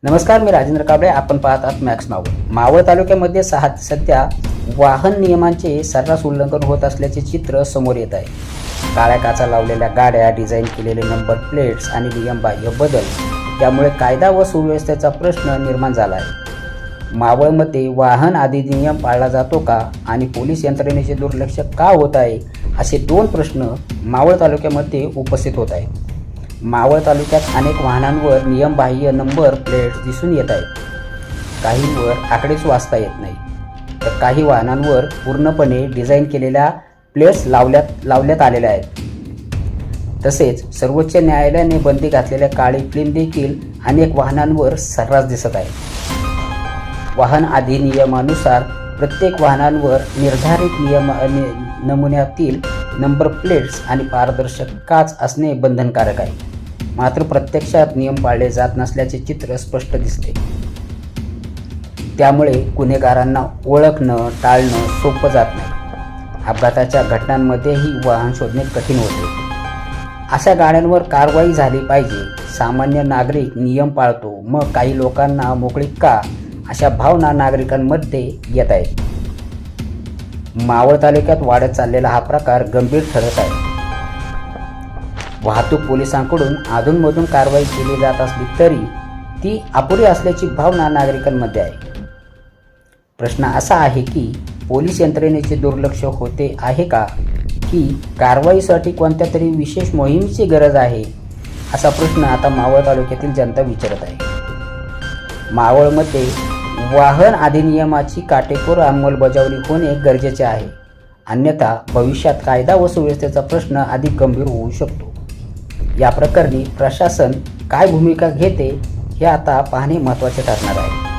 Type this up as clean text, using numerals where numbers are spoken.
नमस्कार, मी राजेंद्र काबळे. आपण पाहत आहात मॅक्स मावळ. मावळ तालुक्यामध्ये सध्या वाहन नियमांचे सर्रास उल्लंघन होत असल्याचे चित्र समोर येत आहे. काळ्या काचा लावलेल्या गाड्या, डिझाईन केलेले नंबर प्लेट्स आणि नियमबाह्य बदल यामुळे कायदा व सुव्यवस्थेचा प्रश्न निर्माण झाला आहे. मावळमध्ये वाहन अधिनियम पाळला जातो का आणि पोलीस यंत्रणेचे दुर्लक्ष का होत आहे, असे दोन प्रश्न मावळ तालुक्यामध्ये उपस्थित होत आहेत. मावळ तालुक्यात अनेक वाहनांवर नियमबाह्य नंबर प्लेट्स दिसून येत आहेत. काहींवर आकडेच वाचता येत नाही, तर काही वाहनांवर पूर्णपणे डिझाईन केलेल्या प्लेट्स लावण्यात आलेल्या आहेत. तसेच सर्वोच्च न्यायालयाने बंदी घातलेल्या काळी फिल्म देखील अनेक वाहनांवर सर्रास दिसत आहे. वाहन अधिनियमानुसार प्रत्येक वाहनांवर निर्धारित नमुन्यातील नंबर प्लेट्स आणि पारदर्शक काच असणे बंधनकारक आहे. मात्र प्रत्यक्षात नियम पाळले जात नसल्याचे चित्र स्पष्ट दिसते. त्यामुळे गुन्हेगारांना ओळखणं टाळणं सोपं जात नाही. अपघाताच्या घटनांमध्येही वाहन शोधणे कठीण होते. अशा गाड्यांवर कारवाई झाली पाहिजे. सामान्य नागरिक नियम पाळतो, मग काही लोकांना मोकळीक का, अशा भावना नागरिकांमध्ये येत आहेत. मावळ तालुक्यात वाढत चाललेला हा प्रकार गंभीर ठरत आहे. वाहतूक पोलिसांकडून अधूनमधून कारवाई केली जात असली तरी ती अपुरी असल्याची भावना नागरिकांमध्ये आहे. प्रश्न असा आहे की पोलीस यंत्रणेचे दुर्लक्ष होते आहे का, की कारवाईसाठी कोणत्या तरी विशेष मोहिमेची गरज आहे, असा प्रश्न आता मावळ तालुक्यातील जनता विचारत आहे. मावळमध्ये वाहन अधिनियमाची काटेकोर अंमलबजावणी होणे गरजेचे आहे. अन्यथा भविष्यात कायदा व सुव्यवस्थेचा प्रश्न अधिक गंभीर होऊ शकतो. या प्रकरणी प्रशासन काय भूमिका घेते हे आता पाहणे महत्त्वाचे ठरणार आहे.